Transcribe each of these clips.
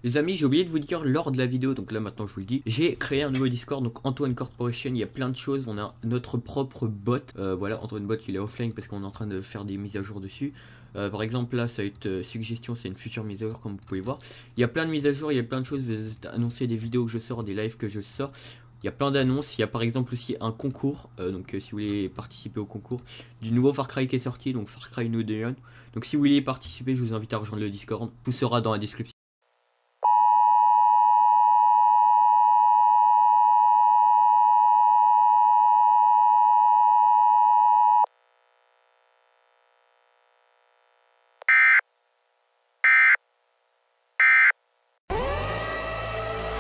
Les amis, j'ai oublié de vous dire lors de la vidéo, donc là maintenant je vous le dis, j'ai créé un nouveau Discord, donc Antoine Corporation, il y a plein de choses, on a notre propre bot, voilà, Antoine Bot il est offline parce qu'on est en train de faire des mises à jour dessus. Par exemple là ça va être suggestion, c'est une future mise à jour comme vous pouvez voir. Il y a plein de mises à jour, il y a plein de choses, je vais annoncer des vidéos que je sors, des lives que je sors. Il y a plein d'annonces, il y a par exemple aussi un concours, donc si vous voulez participer au concours du nouveau Far Cry qui est sorti, donc Far Cry New Dawn. Donc si vous voulez y participer, je vous invite à rejoindre le Discord, tout sera dans la description.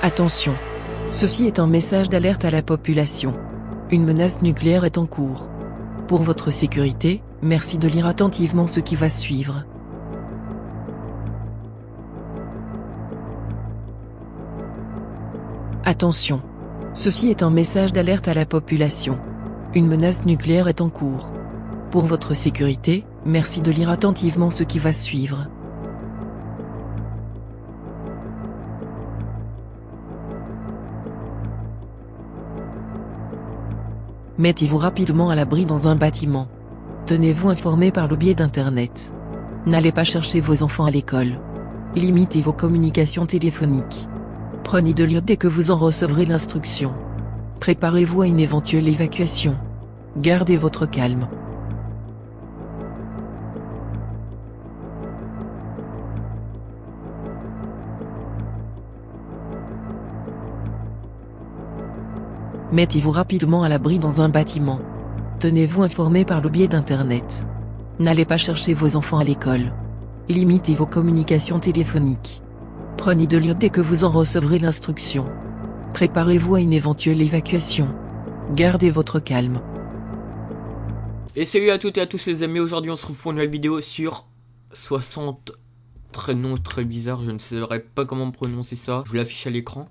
Attention. Ceci est un message d'alerte à la population. Une menace nucléaire est en cours. Pour votre sécurité, merci de lire attentivement ce qui va suivre. Attention. Ceci est un message d'alerte à la population. Une menace nucléaire est en cours. Pour votre sécurité, merci de lire attentivement ce qui va suivre. Mettez-vous rapidement à l'abri dans un bâtiment. Tenez-vous informé par le biais d'Internet. N'allez pas chercher vos enfants à l'école. Limitez vos communications téléphoniques. Prenez de l'eau dès que vous en recevrez l'instruction. Préparez-vous à une éventuelle évacuation. Gardez votre calme. Mettez-vous rapidement à l'abri dans un bâtiment. Tenez-vous informé par le biais d'Internet. N'allez pas chercher vos enfants à l'école. Limitez vos communications téléphoniques. Prenez de l'eau dès que vous en recevrez l'instruction. Préparez-vous à une éventuelle évacuation. Gardez votre calme. Et salut à toutes et à tous les amis, aujourd'hui on se retrouve pour une nouvelle vidéo sur 60 prénoms très bizarres, je ne saurais pas comment prononcer ça, je vous l'affiche à l'écran.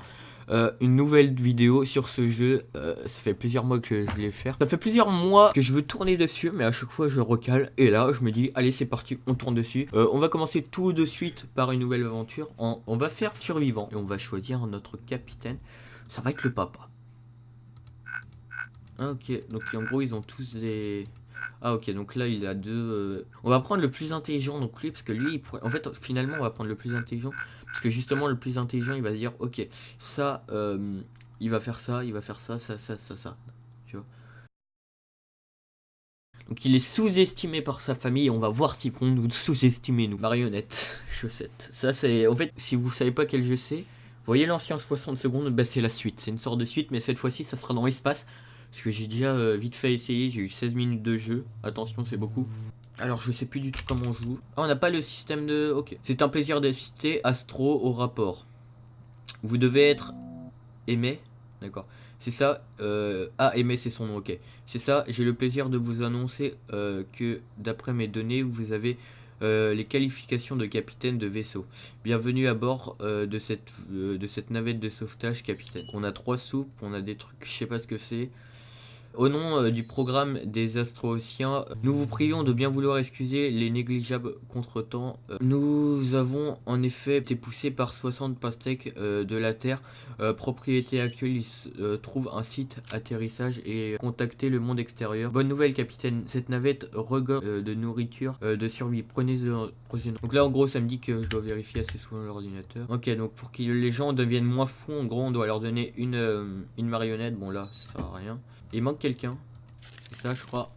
Une nouvelle vidéo sur ce jeu, ça fait plusieurs mois que je voulais faire. Ça fait plusieurs mois que je veux tourner dessus, mais à chaque fois je recale. Et là je me dis, allez c'est parti, on tourne dessus. On va commencer tout de suite par une nouvelle aventure. On va faire survivant. Et on va choisir notre capitaine. Ça va être le papa. Ah, ok, donc en gros ils ont tous des... Ah ok, donc là il a deux... On va prendre le plus intelligent, donc lui, parce que lui, il pourrait... En fait, finalement, on va prendre le plus intelligent, parce que justement, le plus intelligent, il va se dire, ok, ça, il va faire ça, il va faire ça, ça, tu vois. Donc il est sous-estimé par sa famille, et on va voir s'ils vont nous sous-estimer, nous. Marionnette, chaussette. Ça, c'est... En fait, si vous savez pas quel jeu c'est, vous voyez l'ancien 60 secondes, bah, c'est la suite. C'est une sorte de suite, mais cette fois-ci, ça sera dans l'espace. Parce que j'ai déjà vite fait essayer, j'ai eu 16 minutes de jeu. Attention, c'est beaucoup. Alors, je sais plus du tout comment on joue. Ah, on n'a pas le système de... Ok. C'est un plaisir d'assister Astro au rapport. Vous devez être aimé. D'accord. C'est ça. Ah, aimé, c'est son nom. Ok. C'est ça. J'ai le plaisir de vous annoncer que, d'après mes données, vous avez les qualifications de capitaine de vaisseau. Bienvenue à bord de cette navette de sauvetage, capitaine. On a 3 soupes, on a des trucs, je sais pas ce que c'est. Au nom du programme des Astroociens, nous vous prions de bien vouloir excuser les négligeables contretemps. Nous avons en effet été poussés par 60 pastèques de la Terre. Propriété actuelle, il trouve un site atterrissage et contacter le monde extérieur. Bonne nouvelle, capitaine, cette navette regorge de nourriture de survie. Prenez-en. Donc là, en gros, ça me dit que je dois vérifier assez souvent l'ordinateur. Ok, donc pour que les gens deviennent moins fous, en gros, on doit leur donner une marionnette. Bon, là, ça sert à rien. Il manque quelqu'un. Ça, je crois.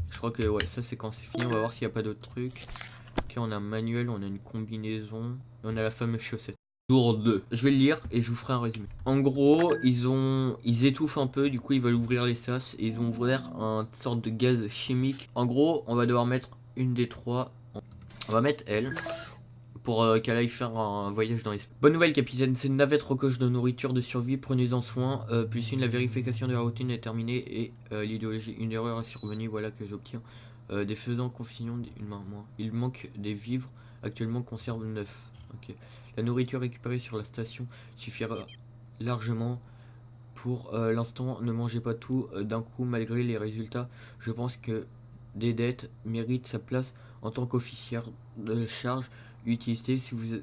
Je crois que ouais, ça c'est quand c'est fini. On va voir s'il n'y a pas d'autres trucs. Ok, on a un manuel, on a une combinaison. Et on a la fameuse chaussette. Tour 2. Je vais le lire et je vous ferai un résumé. En gros, ils étouffent un peu. Du coup, ils veulent ouvrir les sas. Et ils ont ouvert un sorte de gaz chimique. En gros, on va devoir mettre une des trois. On va mettre elle. Pour qu'elle aille faire un voyage dans l'espace. Bonne nouvelle, capitaine, cette navette recoche de nourriture de survie, prenez-en soin. Plus la vérification de la routine est terminée et l'idéologie, une erreur est survenue, voilà que j'obtiens. Des faisans confignons, une main moins. Il manque des vivres, actuellement conserve 9. Ok. La nourriture récupérée sur la station suffira largement. Pour l'instant, ne mangez pas tout d'un coup, malgré les résultats. Je pense que Dédette mérite sa place en tant qu'officière de charge. Utilisez si vous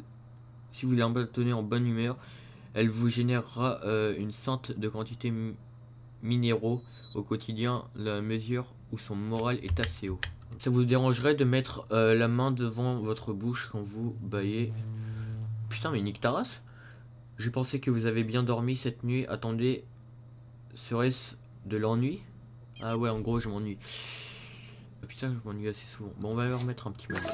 si vous la maintenez en bonne humeur, elle vous générera une sainte de quantité minéraux au quotidien, la mesure où son moral est assez haut. Ça vous dérangerait de mettre la main devant votre bouche quand vous baillez? Putain, mais nique ta race. J'ai pensé que vous avez bien dormi cette nuit. Attendez, serait-ce de l'ennui? Ah ouais, en gros, je m'ennuie. Putain, je m'ennuie assez souvent. Bon, on va leur remettre un petit manuel.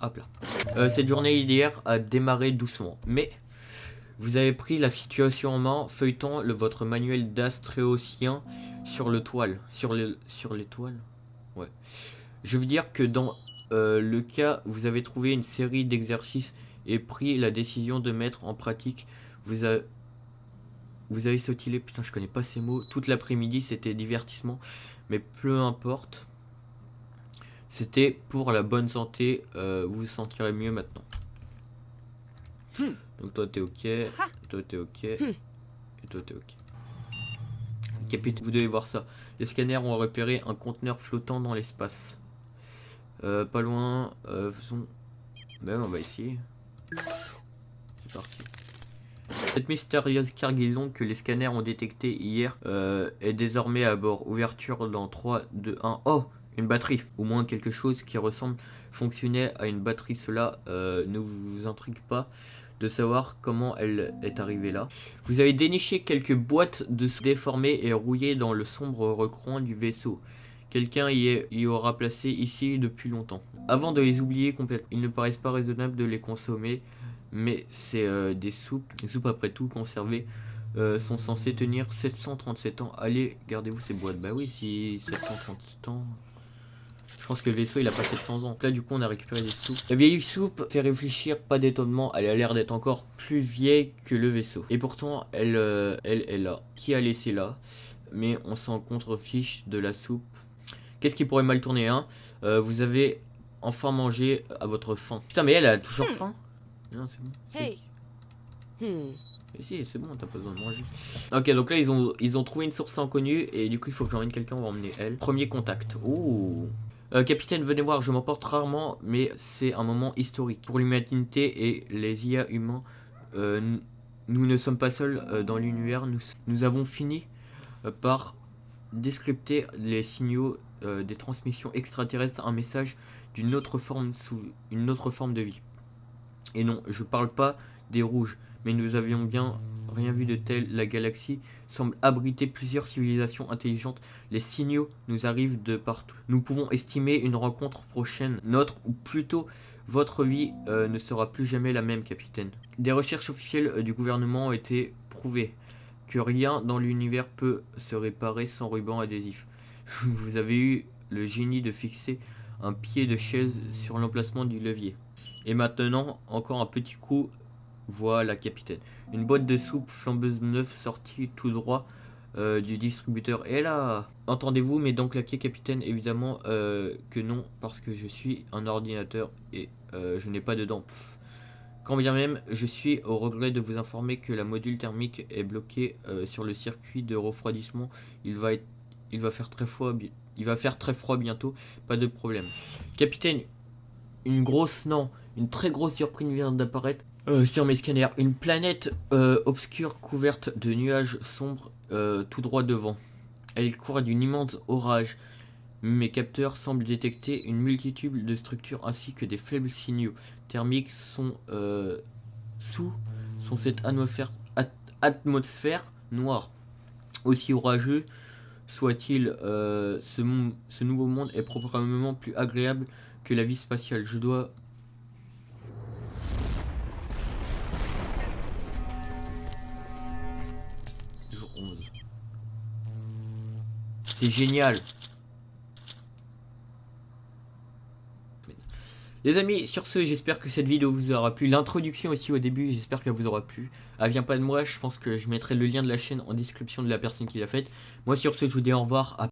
Hop là. Cette journée d'hier a démarré doucement, mais vous avez pris la situation en main, feuilletant votre manuel d'astréocien sur le toile. Sur les toiles? Ouais. Je veux dire que dans le cas, vous avez trouvé une série d'exercices et pris la décision de mettre en pratique. Vous avez sautilé, putain je connais pas ces mots, toute l'après-midi, c'était divertissement, mais peu importe. C'était pour la bonne santé, vous vous sentirez mieux maintenant. Donc toi t'es ok, toi t'es ok, et toi t'es ok. Capitaine, vous devez voir ça. Les scanners ont repéré un conteneur flottant dans l'espace. Pas loin, faisons... Ben on va essayer. C'est parti. Cette mystérieuse cargaison que les scanners ont détectée hier est désormais à bord. Ouverture dans 3, 2, 1. Oh! Une batterie. Au moins quelque chose qui ressemble fonctionnait à une batterie. Cela ne vous intrigue pas de savoir comment elle est arrivée là. Vous avez déniché quelques boîtes de déformées et rouillées dans le sombre recoin du vaisseau. Quelqu'un y aura placé ici depuis longtemps. Avant de les oublier complètement, il ne paraissent pas raisonnable de les consommer, mais c'est des soupes. Les soupes après tout conservées sont censées tenir 737 ans. Allez, gardez-vous ces boîtes. Bah oui, si 737 ans... Je pense que le vaisseau il a pas 700 ans. Là du coup on a récupéré des soupes. La vieille soupe fait réfléchir, pas d'étonnement. Elle a l'air d'être encore plus vieille que le vaisseau. Et pourtant elle est là. Qui a laissé là? Mais on s'en contrefiche de la soupe. Qu'est-ce qui pourrait mal tourner hein? Vous avez enfin mangé à votre faim. Putain mais elle a toujours faim. Non c'est bon. Hey. Mais si c'est bon, t'as pas besoin de manger. Ok donc là ils ont trouvé une source inconnue. Et du coup il faut que j'emmène quelqu'un, on va emmener elle. Premier contact. Ouh. Capitaine, venez voir, je m'emporte rarement, mais c'est un moment historique. Pour l'humanité et les IA humains, nous ne sommes pas seuls dans l'univers. Nous avons fini par décrypter les signaux des transmissions extraterrestres, un message d'une autre forme une autre forme de vie. Et non, je parle pas des rouges, mais nous avions bien rien vu de tel. La galaxie semble abriter plusieurs civilisations intelligentes. Les signaux nous arrivent de partout. Nous pouvons estimer une rencontre prochaine. Notre, ou plutôt votre vie, ne sera plus jamais la même, capitaine. Des recherches officielles du gouvernement ont été prouvées que rien dans l'univers peut se réparer sans ruban adhésif. Vous avez eu le génie de fixer un pied de chaise sur l'emplacement du levier. Et maintenant, encore un petit coup. Voilà, capitaine. Une boîte de soupe flambeuse neuve sortie tout droit du distributeur. Et là, entendez-vous, mes dents claquées, capitaine? Évidemment que non, parce que je suis un ordinateur et je n'ai pas de dents. Pff. Quand bien même, je suis au regret de vous informer que la module thermique est bloquée sur le circuit de refroidissement. Il va faire très froid bientôt, pas de problème. Capitaine, une très grosse surprise vient d'apparaître sur mes scanners. Une planète obscure couverte de nuages sombres tout droit devant. Elle court d'une immense orage. Mes capteurs semblent détecter une multitude de structures ainsi que des faibles signaux thermiques sous cette atmosphère noire. Aussi orageux soit-il, ce nouveau monde est probablement plus agréable que la vie spatiale. Je dois... Jour 11. C'est génial. Les amis, sur ce, j'espère que cette vidéo vous aura plu. L'introduction aussi au début, j'espère qu'elle vous aura plu. Elle vient pas de moi, je pense que je mettrai le lien de la chaîne en description de la personne qui l'a faite. Moi sur ce, je vous dis au revoir.